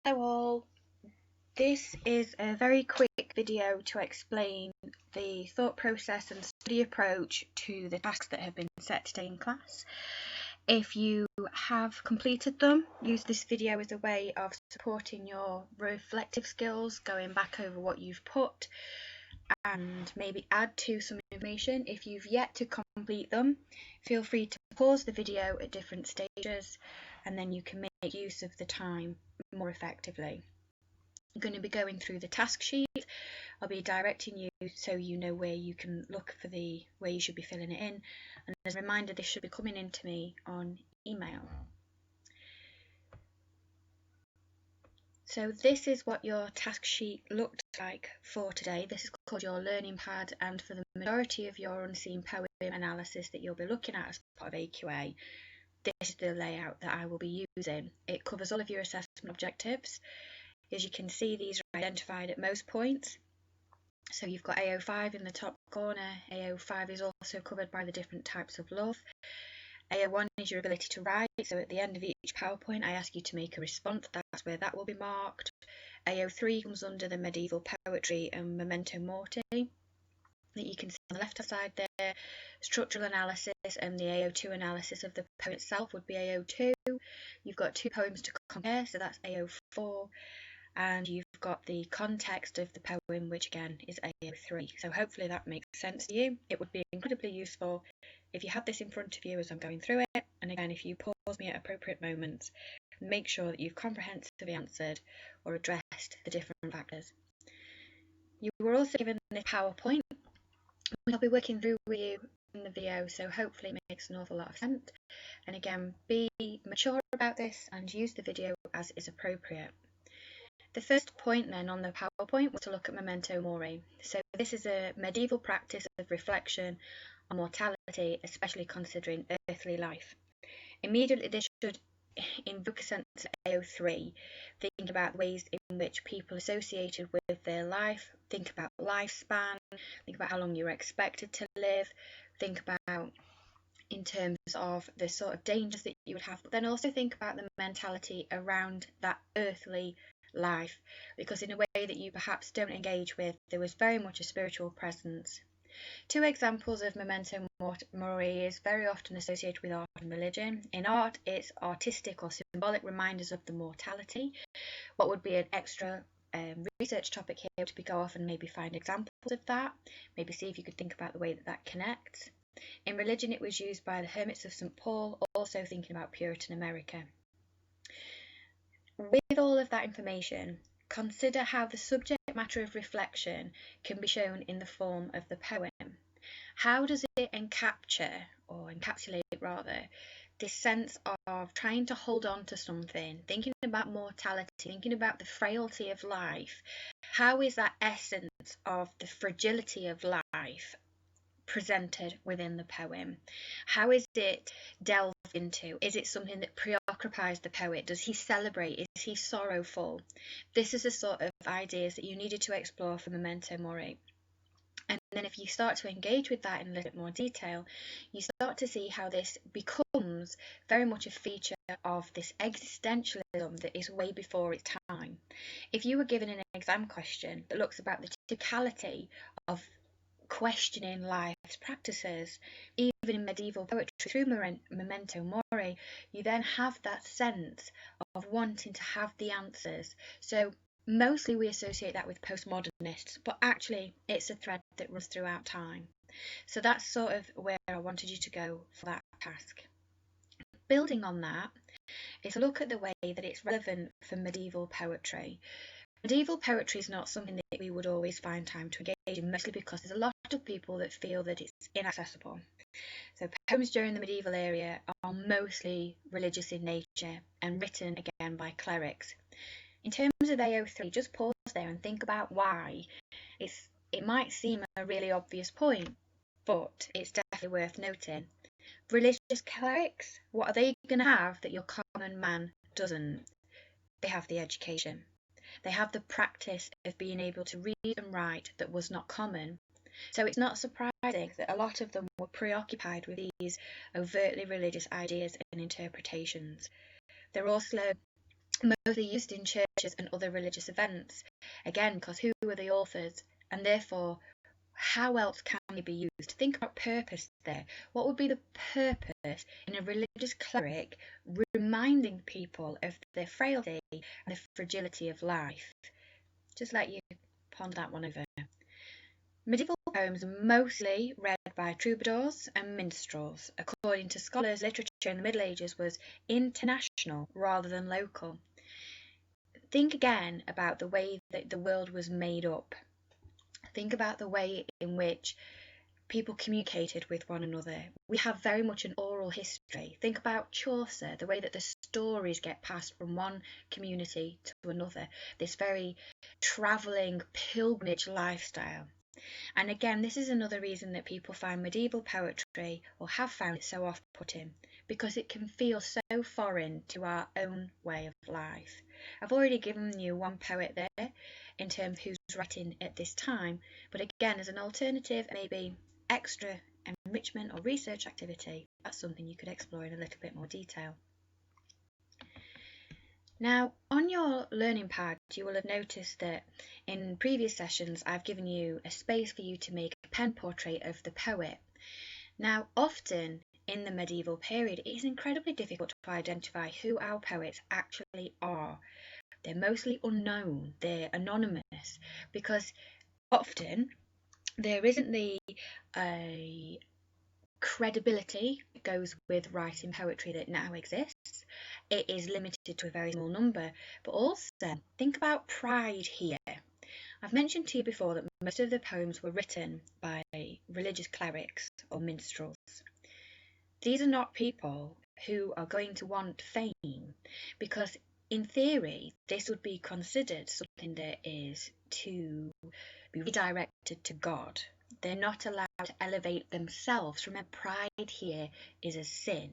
Hello all, this is a very quick video to explain the thought process and study approach to the tasks that have been set today in class. If you have completed them, use this video as a way of supporting your reflective skills, going back over what you've put and maybe add to some information. If you've yet to complete them, feel free to pause the video at different stages and then you can make use of the time more effectively. I'm going to be going through the task sheet. I'll be directing you so you know where you can look for where you should be filling it in. And as a reminder, this should be coming in to me on email. So this is what your task sheet looked like for today. This is called your learning pad, and for the majority of your unseen poem analysis that you'll be looking at as part of AQA, this is the layout that I will be using. It covers all of your assessment objectives. As you can see, these are identified at most points. So you've got AO5 in the top corner. AO5 is also covered by the different types of love. AO1 is your ability to write, so at the end of each PowerPoint I ask you to make a response. That's where that will be marked. AO3 comes under the medieval poetry and Memento Mori that you can see on the left hand side there. Structural analysis and the AO2 analysis of the poem itself would be AO2. You've got two poems to compare, so that's AO4. And you've got the context of the poem, which again is AO3. So hopefully that makes sense to you. It would be incredibly useful if you had this in front of you as I'm going through it. And again, if you pause me at appropriate moments, make sure that you've comprehensively answered or addressed the different factors. You were also given this PowerPoint, which I'll be working through with you in the video, so hopefully it makes an awful lot of sense. And again, be mature about this and use the video as is appropriate. The first point then on the PowerPoint was to look at Memento Mori. So this is a medieval practice of reflection on mortality, especially considering earthly life. Immediately this should invoke a sense of AO3, thinking about ways in which people associated with their life, think about lifespan, think about how long you're expected to live, think about in terms of the sort of dangers that you would have, but then also think about the mentality around that earthly life, because in a way that you perhaps don't engage with, there was very much a spiritual presence. Two examples of Memento Mori is very often associated with art and religion. In art, it's artistic or symbolic reminders of the mortality. What would be an extra research topic here to go off and maybe find examples of that, maybe see if you could think about the way that that connects. In religion, it was used by the hermits of St. Paul, also thinking about Puritan America. With all of that information, consider how the subject matter of reflection can be shown in the form of the poem. How does it encapsulate this sense of trying to hold on to something, thinking about mortality, thinking about the frailty of life? How is that essence of the fragility of life presented within the poem? How is it delved into? Is it something that preoccupies the poet? Does he celebrate? Is he sorrowful? This is the sort of ideas that you needed to explore for Memento Mori. And then if you start to engage with that in a little bit more detail, you start to see how this becomes very much a feature of this existentialism that is way before its time. If you were given an exam question that looks about the typicality of questioning life's practices, even in medieval poetry through Memento Mori, you then have that sense of wanting to have the answers. So mostly we associate that with postmodernists, but actually it's a thread that runs throughout time. So that's sort of where I wanted you to go for that task. Building on that is a look at the way that it's relevant for medieval poetry. Medieval poetry is not something that we would always find time to engage in, mostly because there's a lot of people that feel that it's inaccessible. So poems during the medieval era are mostly religious in nature and written again by clerics. In terms of AO3, just pause there and think about why. It might seem a really obvious point, but it's definitely worth noting. Religious clerics, what are they going to have that your common man doesn't? They have the education. They have the practice of being able to read and write that was not common. So it's not surprising that a lot of them were preoccupied with these overtly religious ideas and interpretations. They're also mostly used in churches and other religious events. Again, because who were the authors? And therefore, how else can they be used? Think about purpose there. What would be the purpose in a religious cleric reminding people of their frailty and the fragility of life? Just let you ponder that one over. Medieval poems are mostly read by troubadours and minstrels. According to scholars, literature in the Middle Ages was international rather than local. Think again about the way that the world was made up. Think about the way in which people communicated with one another. We have very much an oral history. Think about Chaucer, the way that the stories get passed from one community to another, this very travelling pilgrimage lifestyle. And again, this is another reason that people find medieval poetry, or have found it, so off-putting, because it can feel so foreign to our own way of life. I've already given you one poet there in terms of who's writing at this time, but again, as an alternative, maybe extra enrichment or research activity, that's something you could explore in a little bit more detail. Now, on your learning pad, you will have noticed that in previous sessions I've given you a space for you to make a pen portrait of the poet. Now, often in the medieval period, it is incredibly difficult to identify who our poets actually are. They're mostly unknown, they're anonymous, because often there isn't the credibility that goes with writing poetry that now exists. It is limited to a very small number, but also think about pride here. I've mentioned to you before that most of the poems were written by religious clerics or minstrels. These are not people who are going to want fame, because in theory this would be considered something that is to be redirected to God. They're not allowed to elevate themselves. Remember, pride here is a sin.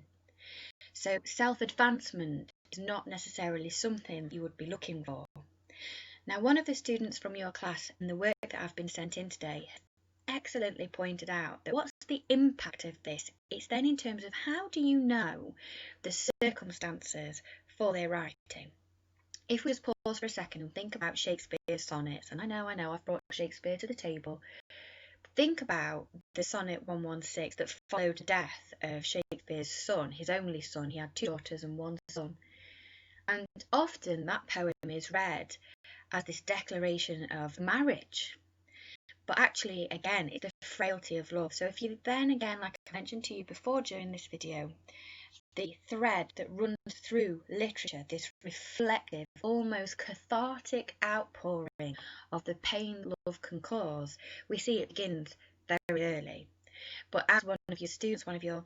So self-advancement is not necessarily something you would be looking for. Now, one of the students from your class in the work that I've been sent in today has excellently pointed out that what's the impact of this? It's then in terms of how do you know the circumstances for their writing? If we just pause for a second and think about Shakespeare's sonnets, and I know, I've brought Shakespeare to the table. Think about the sonnet 116 that followed the death of Shakespeare's son, his only son. He had 2 daughters and 1 son. And often that poem is read as this declaration of marriage. But actually, again, it's the frailty of love. So if you then again, like I mentioned to you before during this video, the thread that runs through literature, this reflective, almost cathartic outpouring of the pain love can cause, we see it begins very early. But as one of your students, one of your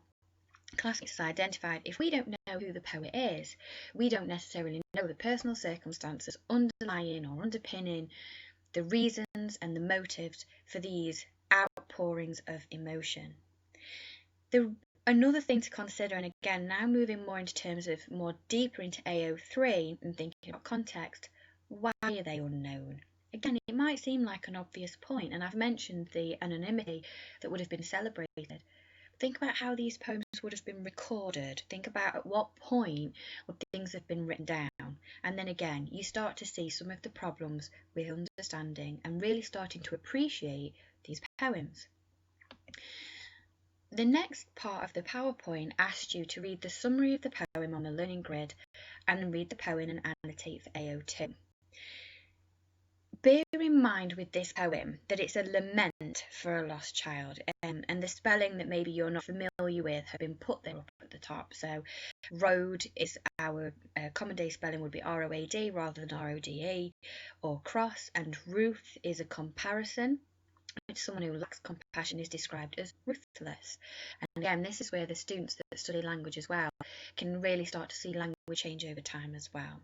classmates has identified, if we don't know who the poet is, we don't necessarily know the personal circumstances underlying or underpinning the reasons and the motives for these outpourings of emotion. Another thing to consider, and again, now moving more into terms of more deeper into AO3 and thinking about context, why are they unknown? Again, it might seem like an obvious point, and I've mentioned the anonymity that would have been celebrated. Think about how these poems would have been recorded. Think about at what point would things have been written down. And then again, you start to see some of the problems with understanding and really starting to appreciate these poems. The next part of the PowerPoint asked you to read the summary of the poem on the learning grid and then read the poem and annotate for AO2. Bear in mind with this poem that it's a lament for a lost child, and the spelling that maybe you're not familiar with have been put there up at the top. So road is our common day spelling would be ROAD rather than RODE, or cross, and ruth is a comparison. Someone who lacks compassion is described as ruthless. And again, this is where the students that study language as well can really start to see language change over time as well.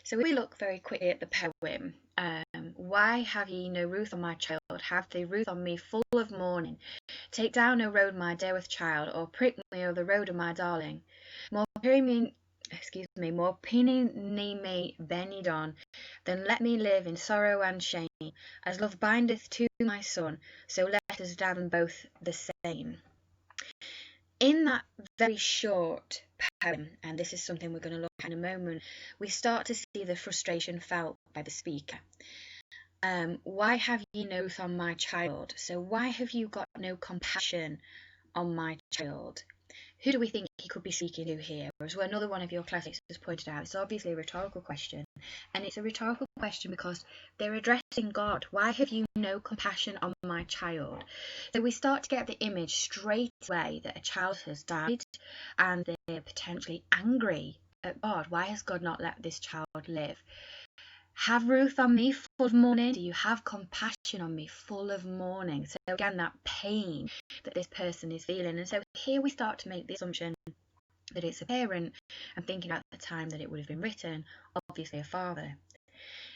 So if we look very quickly at the poem, why have ye no ruth on my child? Have they ruth on me full of mourning? Take down, O road, my dearest child, or prick me, O the road of my darling. More pini me benidon, then let me live in sorrow and shame. As love bindeth to my son, so let us damn both the same. In that very short poem, and this is something we're going to look at in a moment, we start to see the frustration felt by the speaker. Why have ye no ruth on my child? So why have you got no compassion on my child? Who do we think he could be speaking to here? As well, another one of your classmates has pointed out, it's obviously a rhetorical question. And it's a rhetorical question because they're addressing God. Why have you no compassion on my child? So we start to get the image straight away that a child has died and they're potentially angry at God. Why has God not let this child live? Have ruth on me, full of mourning. Do you have compassion on me, full of mourning? So again, that pain that this person is feeling. And so here we start to make the assumption that it's a parent, and thinking at the time that it would have been written, obviously a father.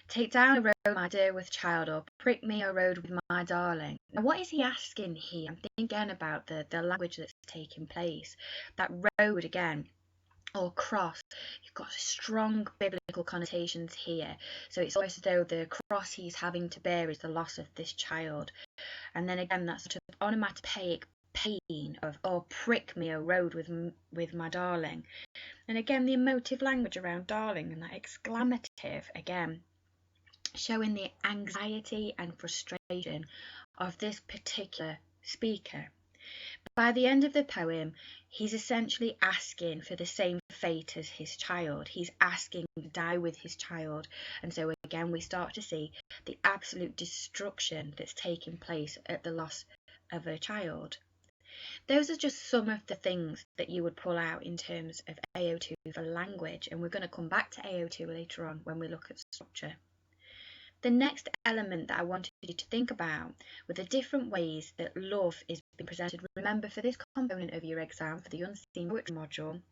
Take down a road, my dear, with child, or prick me a road with my darling. Now, what is he asking here? I'm thinking again about the language that's taking place. That road again, or cross, you've got strong biblical connotations here. So it's almost as though the cross he's having to bear is the loss of this child. And then again, that sort of onomatopoeic pain of, oh, prick me a road with my darling. And again, the emotive language around darling and that exclamative, again, showing the anxiety and frustration of this particular speaker. By the end of the poem, he's essentially asking for the same fate as his child. He's asking to die with his child. And so again, we start to see the absolute destruction that's taking place at the loss of a child. Those are just some of the things that you would pull out in terms of AO2 for language. And we're going to come back to AO2 later on when we look at structure. The next element that I wanted you to think about were the different ways that love is being presented. Remember, for this component of your exam, for the Unseen Poetry module,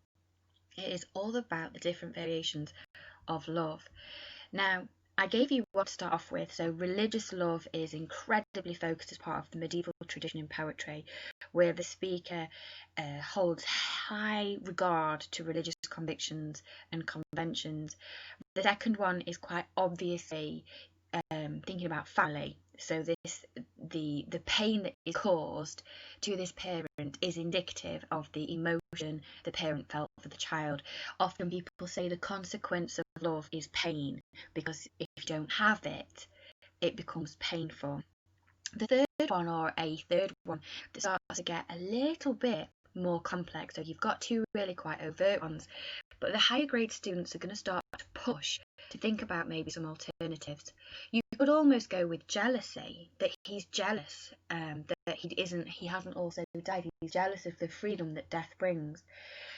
it is all about the different variations of love. Now, I gave you what to start off with. So religious love is incredibly focused as part of the medieval tradition in poetry, where the speaker holds high regard to religious convictions and conventions. The second one is quite obviously thinking about family. So the pain that is caused to this parent is indicative of the emotion the parent felt for the child. Often people say the consequence of love is pain, because if you don't have it, it becomes painful. The third one, or a third one, that starts to get a little bit more complex. So you've got two really quite overt ones, but the higher grade students are going to start to push to think about maybe some alternatives. You could almost go with jealousy, that he's jealous, that he hasn't also died. He's jealous of the freedom that death brings.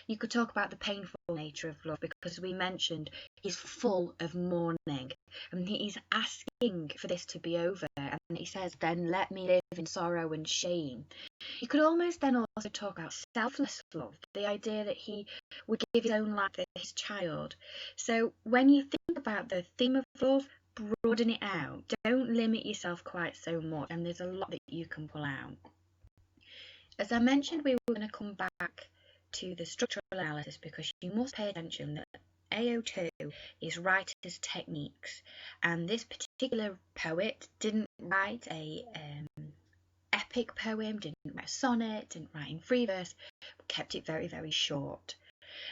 You could talk about the painful nature of love, because as we mentioned, he's full of mourning, and he's asking for this to be over, and he says, then let me live in sorrow and shame. You could almost then also talk about selfless love, the idea that he would give his own life for his child. So when you think about the theme of love, broaden it out. Don't limit yourself quite so much, and there's a lot that you can pull out. As I mentioned, we were going to come back to the structural analysis, because you must pay attention that AO2 is writer's techniques, and this particular poet didn't write a epic poem, didn't write a sonnet, didn't write in free verse, but kept it very, very short.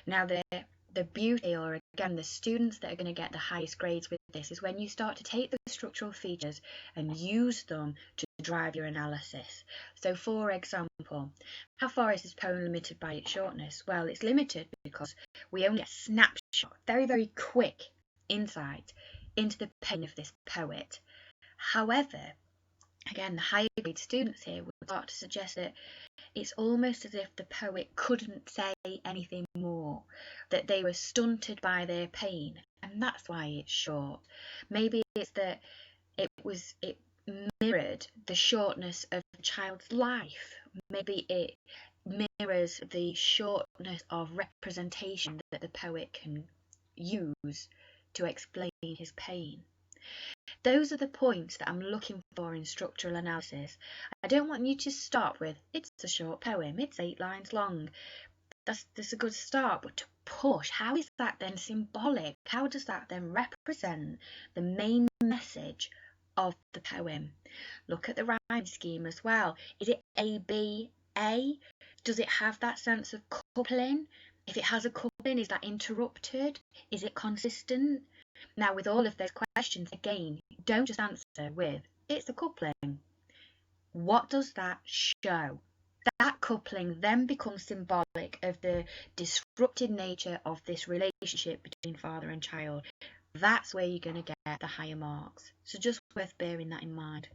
Now the beauty, or again the students that are going to get the highest grades with this, is when you start to take the structural features and use them to drive your analysis. So for example, how far is this poem limited by its shortness? Well, it's limited because we only get a snapshot, very, very quick insight into the pain of this poet. However, again, the higher grade students here would start to suggest that it's almost as if the poet couldn't say anything more, that they were stunted by their pain, and that's why it's short. Maybe it's that it mirrored the shortness of the child's life. Maybe it mirrors the shortness of representation that the poet can use to explain his pain. Those are the points that I'm looking for in structural analysis. I don't want you to start with, it's a short poem, it's 8 lines long. That's a good start, but to push, how is that then symbolic? How does that then represent the main message of the poem? Look at the rhyme scheme as well. Is it A, B, A, does it have that sense of coupling? If it has a coupling, is that interrupted? Is it consistent? Now, with all of those questions, again, don't just answer with, it's a coupling. What does that show? That coupling then becomes symbolic of the disrupted nature of this relationship between father and child. That's where you're going to get the higher marks. So just worth bearing that in mind.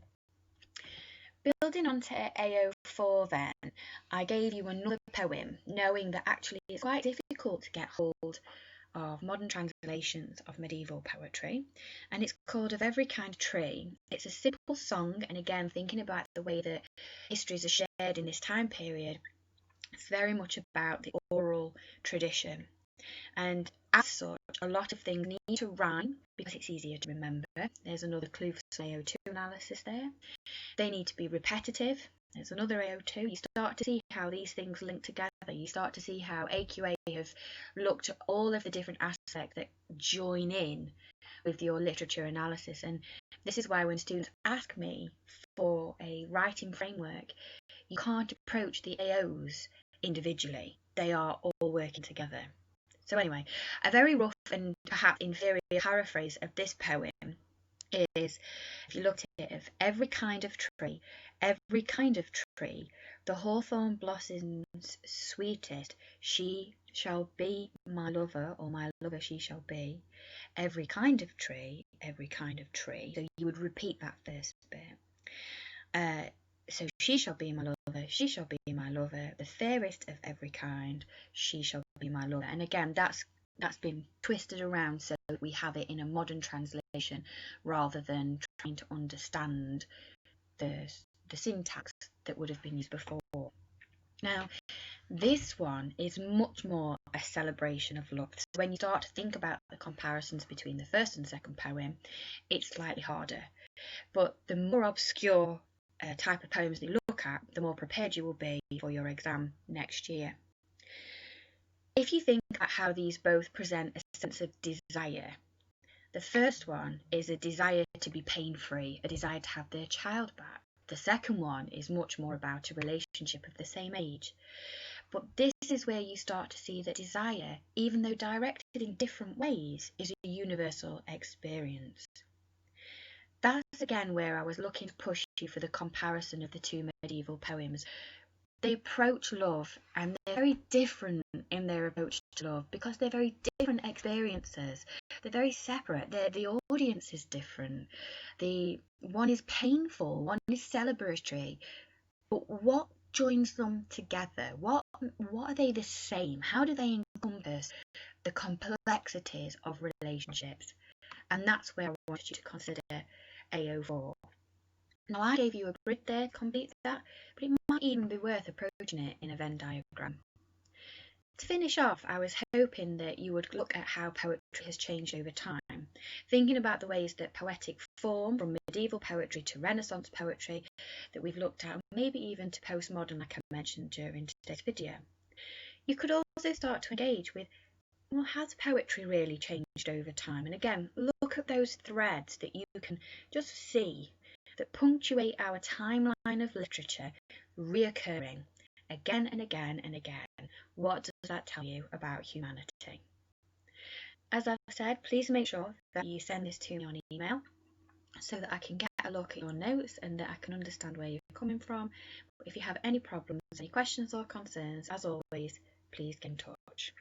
Building onto AO4 then, I gave you another poem, knowing that actually it's quite difficult to get hold of modern translations of medieval poetry, and it's called Of Every Kind of Tree. It's a simple song, and again, thinking about the way that histories are shared in this time period, it's very much about the oral tradition. And as such, a lot of things need to rhyme because it's easier to remember. There's another clue for some AO2 analysis there. They need to be repetitive. There's another AO2. You start to see how these things link together. You start to see how AQA have looked at all of the different aspects that join in with your literature analysis. And this is why when students ask me for a writing framework, you can't approach the AOs individually. They are all working together. So anyway, a very rough and perhaps inferior paraphrase of this poem is, if you looked at it, of every kind of tree, the hawthorn blossoms sweetest, she shall be my lover, or my lover she shall be. Every kind of tree. So you would repeat that first bit. So she shall be my lover, she shall be my lover, the fairest of every kind, she shall be my lover. And again, that's been twisted around so that we have it in a modern translation rather than trying to understand the syntax that would have been used before. Now, this one is much more a celebration of love. So when you start to think about the comparisons between the first and second poem, it's slightly harder. But the more obscure type of poems that you look at, the more prepared you will be for your exam next year. If you think about how these both present a sense of desire, the first one is a desire to be pain-free, a desire to have their child back. The second one is much more about a relationship of the same age. But this is where you start to see that desire, even though directed in different ways, is a universal experience. That's again where I was looking to push you for the comparison of the two medieval poems. They approach love, and they're very different in their approach to love because they're very different experiences. They're very separate. The audience is different. One is painful, one is celebratory. But what joins them together? What are they the same? How do they encompass the complexities of relationships? And that's where I wanted you to consider AO4. Now, I gave you a grid there to complete that, but it might even be worth approaching it in a Venn diagram. To finish off, I was hoping that you would look at how poetry has changed over time, thinking about the ways that poetic form, from medieval poetry to Renaissance poetry, that we've looked at, maybe even to postmodern, like I mentioned during today's video. You could also start to engage with, well, has poetry really changed over time? And again, look at those threads that you can just see that punctuate our timeline of literature, reoccurring again and again and again. What does that tell you about humanity? As I've said, please make sure that you send this to me on email so that I can get a look at your notes and that I can understand where you're coming from. If you have any problems, any questions or concerns, as always, please get in touch.